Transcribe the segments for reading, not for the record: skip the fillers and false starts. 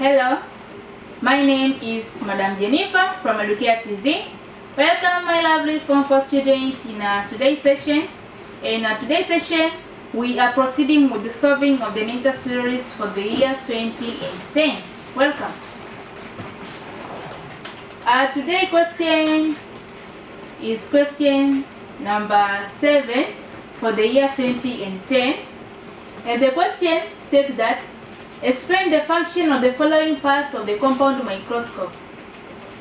Hello, my name is Madam Jennifer from Educare TZ. Welcome my lovely Form 4 students in today's session. In today's session, we are proceeding with the solving of the Necta series for the year 2010. Welcome. Today's question is question number 7 for the year 2010. And the question states that explain the function of the following parts of the compound microscope.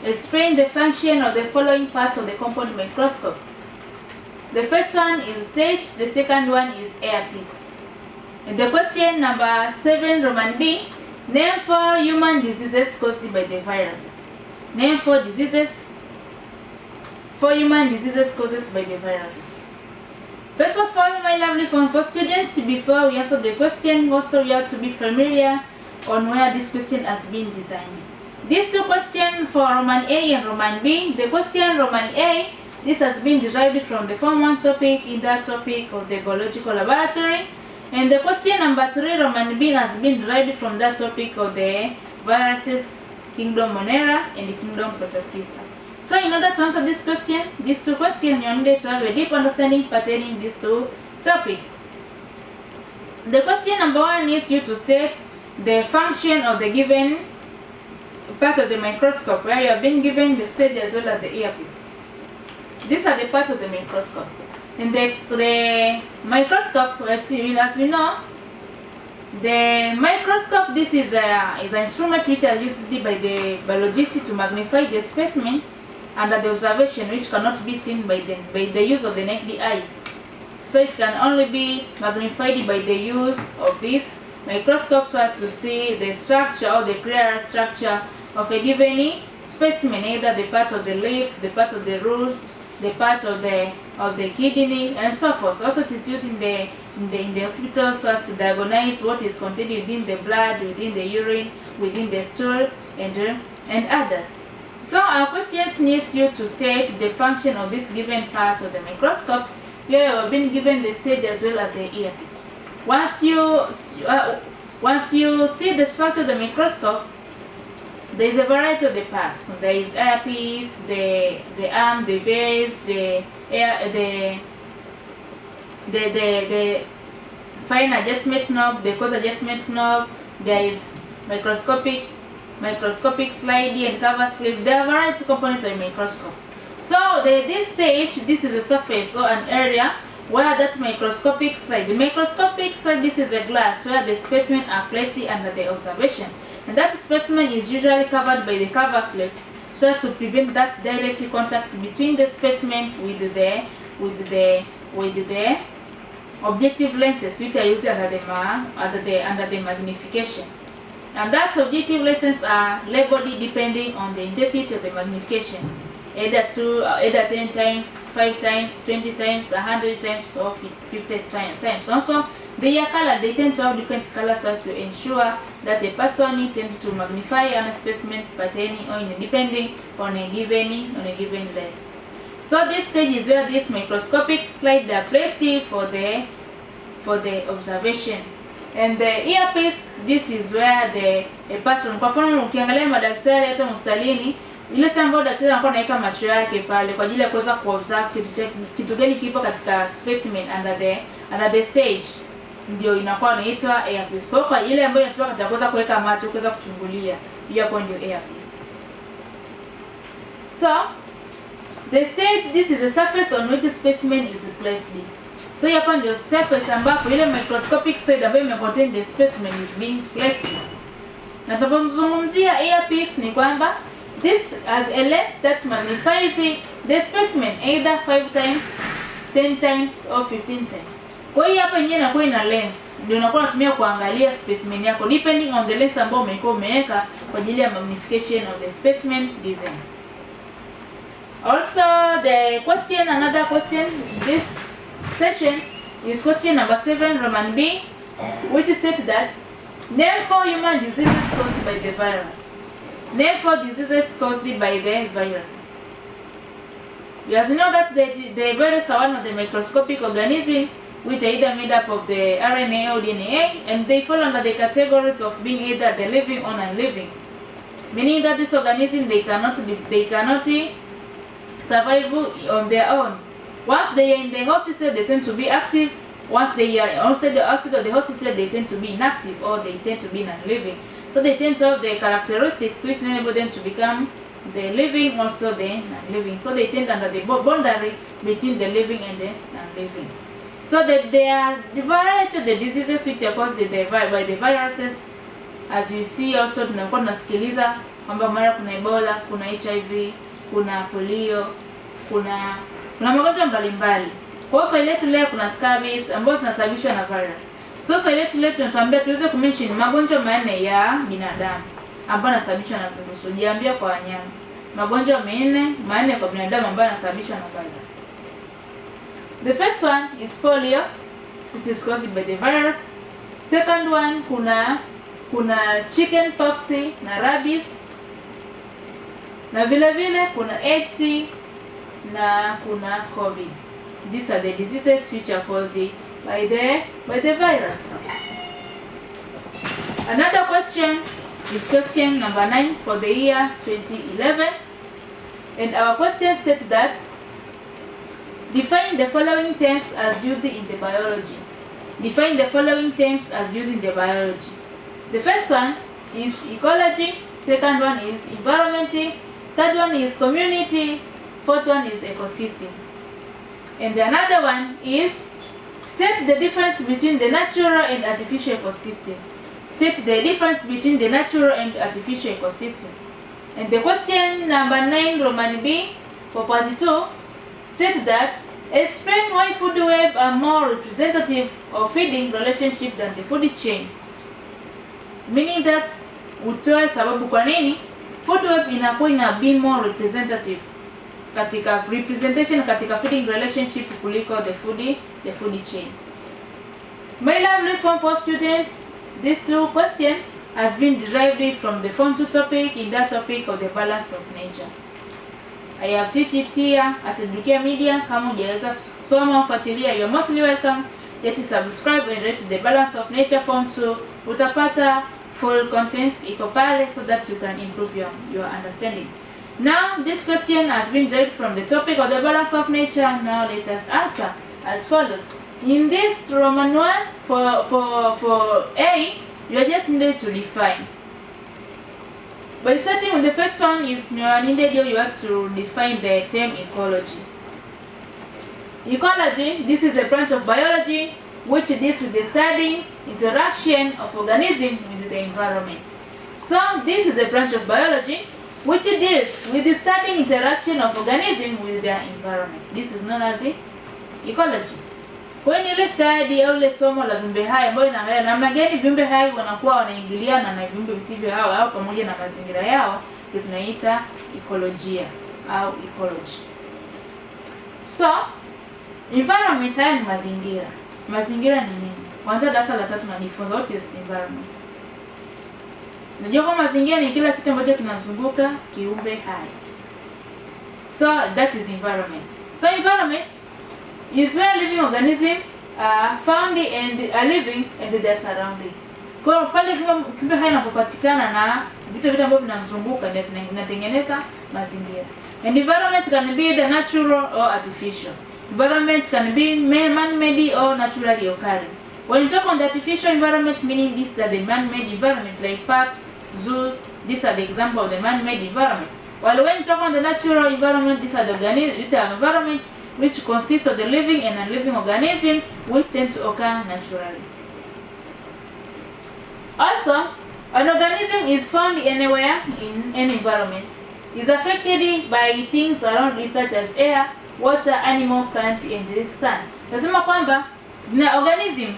Explain the function of the following parts of the compound microscope. The first one is stage, the second one is airpiece. And the question number 7, Roman B, name 4 human diseases caused by the viruses. Name 4 human diseases caused by the viruses. First of all, my lovely Form 4 students, before we answer the question, also we have to be familiar on where this question has been designed. These two questions for Roman A and Roman B. The question Roman A, this has been derived from the Form 1 topic in that topic of the biological laboratory. And the question number 3, Roman B, has been derived from that topic of the viruses, kingdom Monera and the kingdom Protoctista. So in order to answer this question, these two questions, you need to have a deep understanding pertaining these two topics. The question number 1 needs you to state the function of the given part of the microscope, where you have been given the stage as well as the earpiece. These are the parts of the microscope. And the microscope, as we know, the microscope, this is an instrument which is used by the biologists to magnify the specimen under the observation, which cannot be seen by the use of the naked eyes. So it can only be magnified by the use of this microscope so as to see the structure or the clearer structure of a given specimen, either the part of the leaf, the part of the root, the part of the kidney, and so forth. Also, it is used in the hospital so as to diagnose what is contained within the blood, within the urine, within the stool, and others. So our questions needs you to state the function of this given part of the microscope, where you have been given the stage as well as the earpiece. Once you see the structure of the microscope, there is a variety of the parts. There is earpiece, the arm, the base, the fine adjustment knob, the coarse adjustment knob. There is microscopic slide and cover slip. There are variety components of the microscope. So this stage, this is a surface or an area where that microscopic slide, this is a glass where the specimen are placed under the observation. And that specimen is usually covered by the cover slip so as to prevent that direct contact between the specimen with the objective lenses, which are used under the magnification. And that objective lenses are labeled depending on the intensity of the magnification, either 10 times, 5 times, 20 times, 100 times, or 50 times. Also, they are colored. They tend to have different colors so as to ensure that a person tends to magnify a specimen pertaining or depending on a given lens. So this stage is where this microscopic slides are placed for the observation. And the earpiece, this is where a person, kwa mfano ukiangalia madaktari hata hospitalini, ile sambo daktari anakuwa anaweka macho yake pale kwa ajili ya kuweza kuobserve kitu gani kipo katika specimen under the stage, ndio inakuwa inaitwa earpiece. Kwa ile ambayo inatumika katika kuweza kuweka macho, kuweza kuchungulia, hiyo hapo ndio earpiece. So the stage, this is the surface on which the specimen is placed. So hapa ndio surface ambapo ile microscopic slide ambayo imecontain the specimen is being placed. Na tunapozungumzia earpiece ni kwamba this has a lens that magnifies the specimen either 5 times, 10 times or 15 times. Kwa hiyo hapa yenyewe inakuwa ina lens, ndio unakuwa unatumia kuangalia specimen yako depending on the lens ambayo umeweka kwa ajili ya magnification of the specimen given. Also another question this session is question number 7, Roman B, which states that name 4 human diseases caused by the virus. Name 4 diseases caused by the viruses. You guys know that the virus are one of the microscopic organisms which are either made up of the RNA or DNA, and they fall under the categories of being either the living or non-living, meaning that this organism they cannot survive on their own. Once they are in the host cell, they tend to be active. Once they are outside the host cell, they tend to be inactive, or they tend to be non-living. So they tend to have the characteristics which enable them to become the living, also the non-living. So they tend under the boundary between the living and the non-living. So that there are the variety of the diseases which are caused by the viruses. As we see also tunakuwa tunasikiliza kwamba mara kuna Ebola, kuna HIV, kuna polio, kuna magonjwa mbalimbali. Kwa swali letu leo kuna scabies ambazo zinasababishwa na virus. So swali letu leo tunatuambia tuweze kumention magonjwa manne ya binadamu ambayo yanasababishwa na virusi. Jiambia kwa wanyama. Magonjwa manne kwa binadamu ambayo yanasababishwa na virus. The first one is polio, which is caused by the virus. Second one kuna chicken pox na rabies. Na vile kuna AIDS na kuna COVID. These are the diseases which are caused by the virus. Another question is question number 9 for the year 2011, and our question states that define the following terms as used in the biology. Define the following terms as used in the biology. The first one is ecology, second one is environment, third one is community, fourth one is ecosystem. And another one is state the difference between the natural and artificial ecosystem. State the difference between the natural and artificial ecosystem. And the question number 9, Roman B, for part 2, states that explain why food web are more representative of feeding relationship than the food chain. Meaning that utoe sababu kwa nini food web inakuwa ina be more representative katika representation katika feeding relationship kuliko the food chain. My lovely Form 4 students, these two questions has been derived from the Form 2 topic in that topic of the balance of nature. I have teach it here at Edukia Media. Kama hujaweza kusoma ufuatilia, you are mostly welcome. Get subscribe and rate the balance of nature Form 2. Utapata full contents iko pale so that you can improve your understanding. Now this question has been derived from the topic of the balance of nature. Now let us answer as follows. In this Roman 1 for A, you are just needed to define. By starting with the first one, you have to define the term ecology. Ecology, this is a branch of biology which deals with the study, interaction of organisms with the environment. So this is a branch of biology which deals with the studying interaction of organisms with their environment. This is known as ecology. Kwa ile study au ile somo la viumbe hai ambayo inaangalia namna gani viumbe hai wanakuwa wanaingiliana na viumbe visivyo hao au pamoja na mazingira yao, ndio tunaita ekolojia au ecology. So environment haya ni mazingira. Mazingira ni nini? Kwanza darasa la 3 tunajifunza what is environment. Unajua kama mazingira ni kila kitu ambacho kinazunguka kiumbe hai. So that is environment. So environment is where living organisms are found and are living and their surrounding. Kwa pale kiumbe hai inapopatikana na vitu ambavyo vinamzunguka ndio inatengeneza mazingira. And environment can be the natural or artificial. Environment can be man-made or naturally occurring. When you talk on the artificial environment, meaning these are the man-made environment like park, zoo, these are the example of the man-made environment. While when you talk on the natural environment, these are the environment which consists of the living and non-living organisms which tend to occur naturally. Also, an organism is found anywhere in any environment. It is affected by things around it such as air, water, animal, plant, and sun. Nasema kwamba na organism,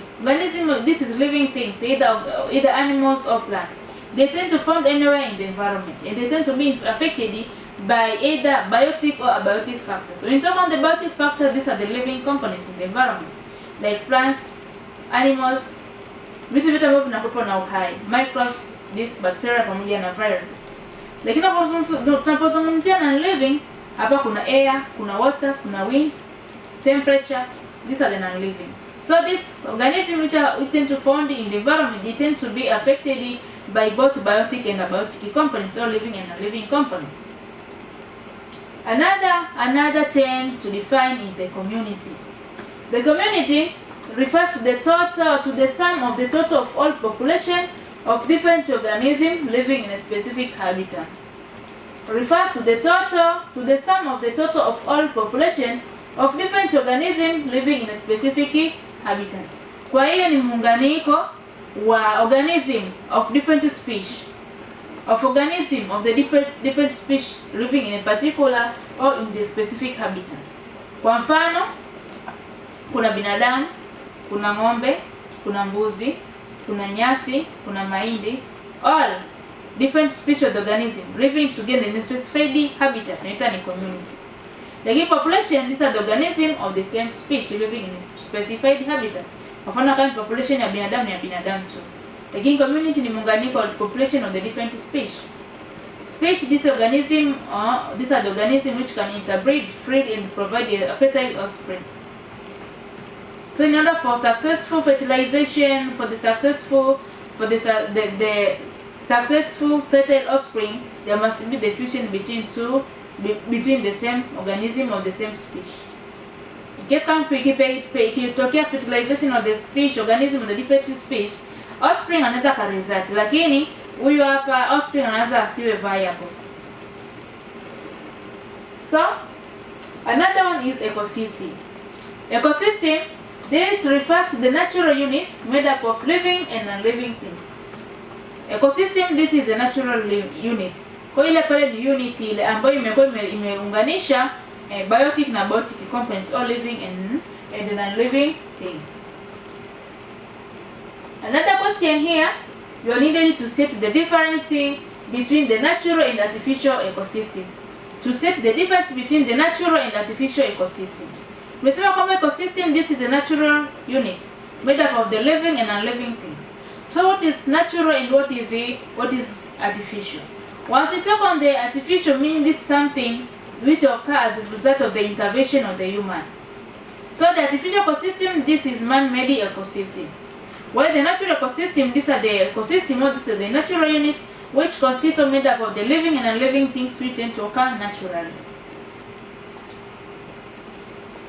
this is living things, either animals or plants. They tend to found anywhere in the environment, and they tend to be affected by either biotic or abiotic factors. When you talk about the biotic factors, these are the living components in the environment, like plants, animals, vitu ambavyo vinakuwa na uhai, microbes, these bacteria pamoja na viruses. Lakini tunapozungumzia non-living, hapa kuna air, kuna water, kuna wind, temperature, these are the non-living. So these organisms which tend to found in the environment, they tend to be affected by both biotic and abiotic components, or living and non-living components. Another term to define is the community. The community refers to the sum of the total of all population of different organisms living in a specific habitat. Refers to the sum of the total of all population of different organisms living in a specific habitat. Kwa hiyo ni muunganiko wa organism of different species, of organism of the different species living in a particular or in the specific habitat. Kwa mfano, kuna binadamu, kuna ng'ombe, kuna mbuzi, kuna nyasi, kuna mahindi, all different species of the organism living together in a specified habitat, naita ni community. The population, these are the organism of the same species living in a specified habitat. Kwa mfano kama population ya binadamu tu. Lakini community ni muunganiko wa population of the different species. Species, these are the organisms which can interbreed, breed and provide a fertile offspring. So in order for successful fertilization, for the successful fertile offspring, there must be the fusion between the same organism or the same species. In case kama ikitokea fertilization of the species, organism of the different species, offspring anaweza ka result, lakini huyu hapa offspring anaweza asiwe viable. So another one is ecosystem. Ecosystem, this refers to the natural units made up of living and non-living things. Ecosystem, this is a natural unit. Kwa ile pale ni unit ile ambayo imeunganisha biotic na abiotic components, all living and non-living things. Another question here, you are needed to state the difference between the natural and artificial ecosystem. To state the difference between the natural and artificial ecosystem. Tumesema kwamba ecosystem, this is a natural unit made up of the living and non-living things. So what is natural and what is artificial? Once we talk on the artificial, meaning this is something which occurs as a result of the intervention of the human. So the artificial ecosystem, this is man-made ecosystem. While the natural ecosystem, these are the ecosystem, or this is the natural unit which consists of made up of the living and non-living things which tend to occur naturally.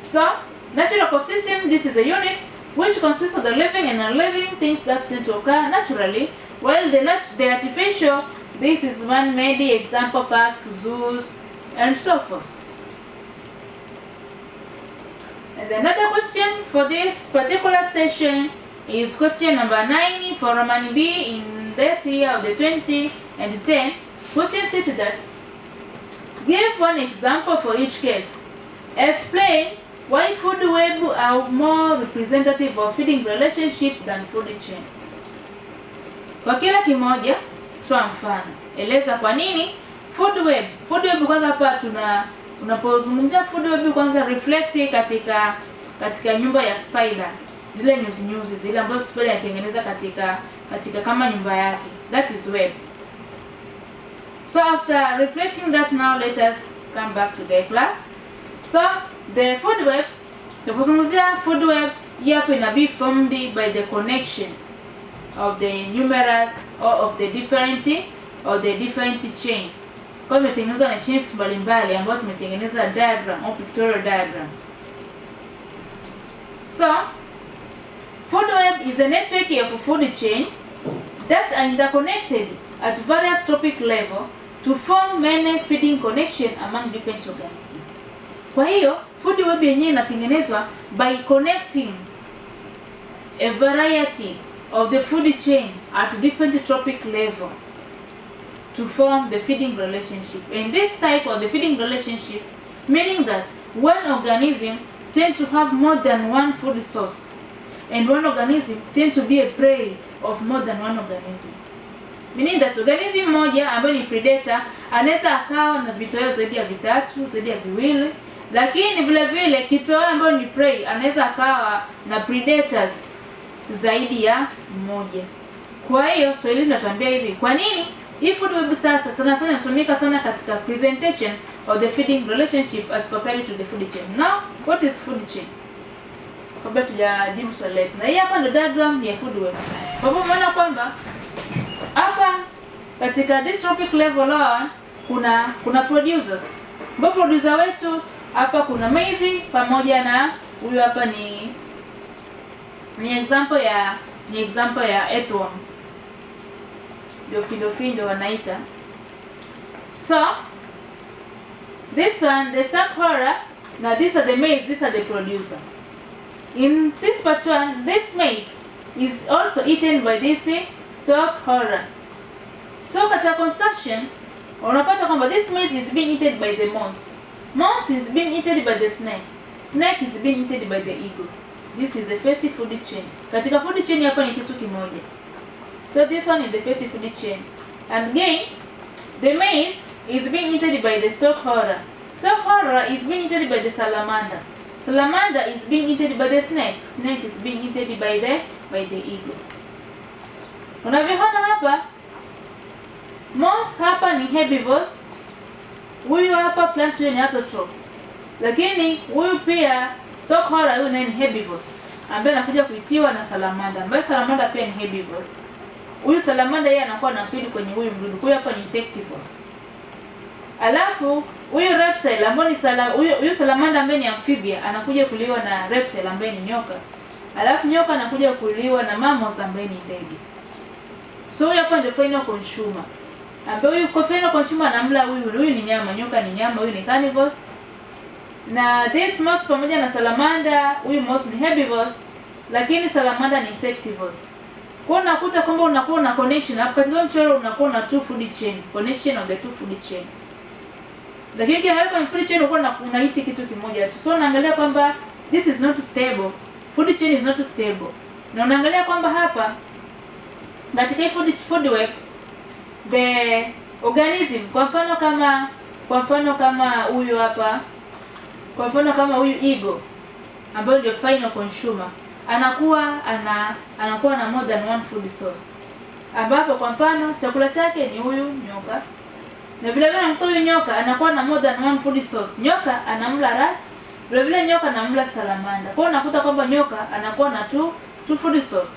So natural ecosystem, this is a unit which consists of the living and non-living things that tend to occur naturally, while the artificial, this is man-made, example parks, zoos, and so forth. And another question for this particular session is question number 9 for Roman B in that year of the 2010. Question stated that, give one example for each case. Explain why food web are more representative of feeding relationship than food chain. Kwa kila kimoja toa mfano. Eleza kwa nini food web. Food web kwanza hapa unapozungumzia food web kwanza reflect katika nyumba ya spider. Zile nyuzi zile ambazo spider inatengeneza katika kama nyumba yake. That is web. So after reflecting that, now let us come back to the class. So the food web, tunapozungumzia food web, hapo ina be formed by the connection of the numerous or of the different chains. Kwa imetengenezwa na chains mbalimbali ambazo zimetengeneza diagram au pictorial diagram. So food web is a network of food chain that are interconnected at various topic level to form many feeding connection among different organisms. Kwa hiyo food web yenyewe inatengenezwa by connecting a variety of the food chain at different tropic level to form the feeding relationship. And this type of the feeding relationship, meaning that one organism tend to have more than one food source, and one organism tend to be a prey of more than one organism. Meaning that organism moja ambayo ni predator anaweza akawa na vitoweo zaidi ya vitatu, zaidi ya viwili, lakini vile vile kitoweo ambayo ni prey anaweza akawa na predators zaidi ya mmoja. Kwa hiyo swali linatuambia hivi, kwa nini hii food web sasa sana inatumika sana katika presentation of the feeding relationship as compared to the food chain? Now, what is food chain? kabla tujajibu swali letu. Na hii hapa ndio diagram ya food web. Kwa hivyo umeona kwamba hapa katika this topic level 1 kuna producers. Ambapo producer wetu hapa kuna maize pamoja na huyu hapa ni example ya earthworm. Ndio findo wanaita. So this one the stockholder. Now these are the maize, these are the producer. In this part one, this maize is also eaten by this stockholder. So katika construction, unapata kwamba this maize is being eaten by the mouse. Mouse is being eaten by the snake. Snake is being eaten by the eagle. This is the first food chain. Katika food chain hapa ni kitu kimoja. So this one is the first food chain. And again, the maize is being eaten by the stockholder. Stockholder is being eaten by the salamander. Salamander is being eaten by the snake. Snake is being eaten by the eagle. Unavyoona hapa, mouse hapa ni herbivores. Huyu hapa plant ni autotroph. Lakini huyu pia stockholder huyu ni herbivores, ambaye anakuja kuitiwa na salamander. Ambaye salamander pia ni herbivores. Huyu salamander yeye anakuwa na feed kwenye huyu mdudu. Huyu hapa ni insectivores. Alafu huyu reptile ambaye ni huyu salamander ambaye ni amphibia anakuja kuliwa na reptile ambaye ni nyoka. Alafu nyoka anakuja kuliwa na mammals ambaye ni ndege. So huyu hapa ndio final consumer. Ambaye huyu final consumer anamla huyu ni nyama, nyoka ni nyama, huyu ni carnivores. Na this mouse pamoja na salamander, huyu mouse ni herbivores, lakini salamander ni insectivores. Kwa unakuta kwamba unakuwa na connection hapo katika mchoro, unakuwa na two food chain, connection of the two food chain. Lakini kiangalia kwenye food chain unakuwa unaichi kitu kimoja tu. So unaangalia kwamba this is not stable. Food chain is not stable. Na unaangalia kwamba hapa katika food web the organism, kwa mfano kama huyu hapa, kwa mfano kama huyu eagle ambaye ndio final consumer, anakuwa na more than one food source. Ambapo kwa mfano chakula chake ni huyu nyoka. Na vile vile huyu nyoka anakuwa na more than one food source. Nyoka anamla rat, vile vile nyoka anamla salamander. Kwa hiyo unakuta kwamba nyoka anakuwa na two food source.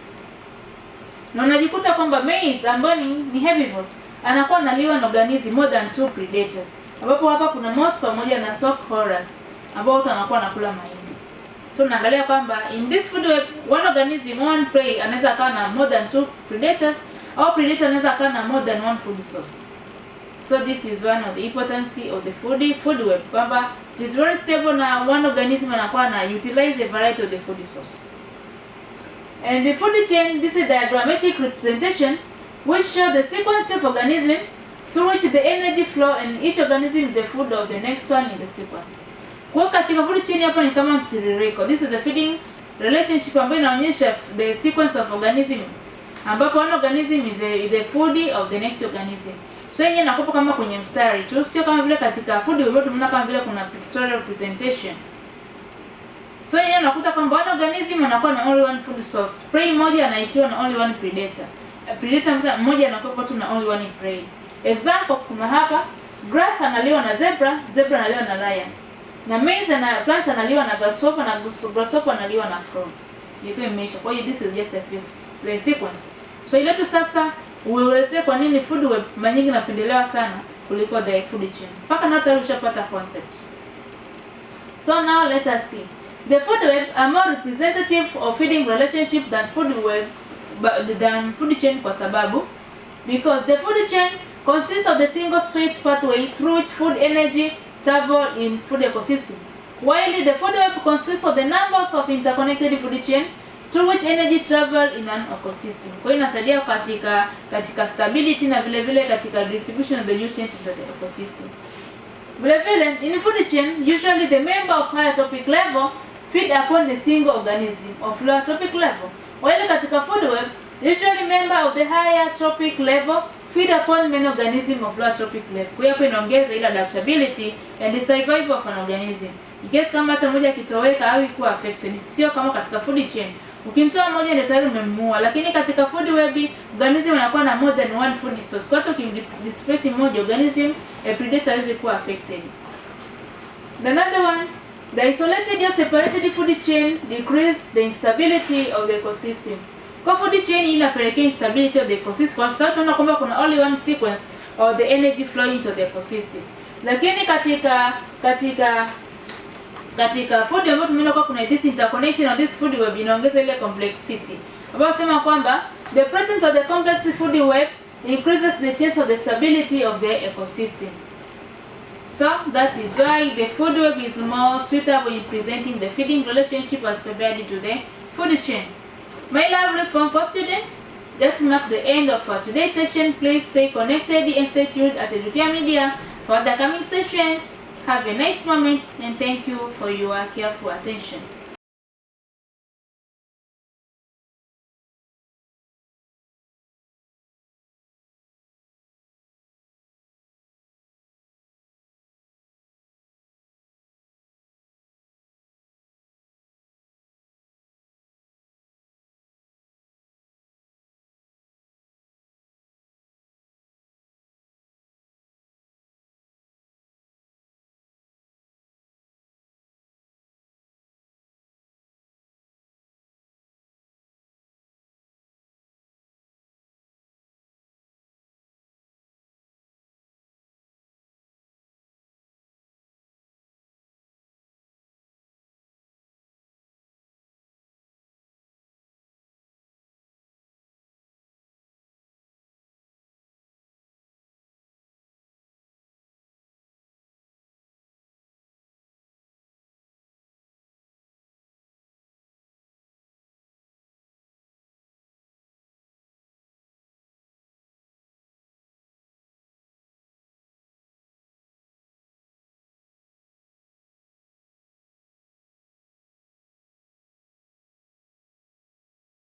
Na unajikuta kwamba maize ambaye ni herbivores anakuwa analiwa na organism more than two predators. Ambapo hapa kuna mouse pamoja na stockholders ambao wote wanakuwa nakula mahindi. So unaangalia kwamba in this food web one organism, one prey anaweza kuwa na more than two predators, au predator anaweza kuwa na more than one food source. So this is one of the importance of the food web, kwamba it is very stable na one organism anakuwa na utilize a variety of the food source. And the food chain, this is diagrammatic representation which show the sequence of organisms through which the energy flow and each organism is the food of the next one in the sequence. Kwa katika food chain hapa ni kama mtiririko. This is a feeding relationship ambayo inaonyesha the sequence of organism, ambapo one organism is the food of the next organism. So yenyewe nakupa kama kwenye mstari tu, sio kama vile katika food web tunaona kama vile kuna pictorial representation. So yenyewe nakuta kwamba one organism anakuwa na only one food source. Prey moja anaitiwa na only one predator. Predator mmoja anakuwa tu na only one prey. Example, kuna hapa grass analiwa na zebra, zebra analiwa na lion. Na maize na plant analiwa na grasshopper, na grasshopper analiwa na frog. Ilikuwa imeisha. Kwa hiyo this is just a sequence. So ile tu sasa uelezee kwa nini food web mara nyingi napendelewa sana kuliko the food chain. Mpaka na tayari ushapata concept. So now let us see. The food web are more representative of feeding relationship than food chain kwa sababu because the food chain consists of the single straight pathway through which food energy travel in food ecosystem, while the food web consists of the numbers of interconnected food chain through which energy travel in an ecosystem. Kwa hiyo inasaidia katika stability na vile vile katika distribution of the nutrients in the ecosystem. Vile vile in food chain usually the member of higher trophic level feed upon a single organism of lower trophic level, while katika food web usually member of the higher trophic level feed upon many organisms of lower trophic level. Kwa hiyo inaongeza ile adaptability and the survival of an organism. In case kama hata mmoja kitoweka au ikuwa affected, sio kama katika food chain. Ukimtoa mmoja ndio tayari umemua, lakini katika food web organism anakuwa na more than one food source. Kwa hiyo ukimdisplace mmoja organism, a predator hawezi kuwa affected. The another one, The isolated or separated food chain decrease the instability of the ecosystem. Kwa food chain inapelekea instability of the ecosystem kwa sababu tunaona kwamba kuna only one sequence of the energy flowing to the ecosystem. Lakini katika food ambayo tumeona kwa kuna this interconnection of this food web inaongeza ile complexity. Ambapo sema kwamba the presence of the complex food web increases the chance of the stability of the ecosystem. So that is why the food web is more suitable in presenting the feeding relationship as compared to the food chain. My lovely Form 4 students, that marks the end of our today's session. Please stay connected and stay tuned at Educare Media for the coming session. Have a nice moment and thank you for your careful attention.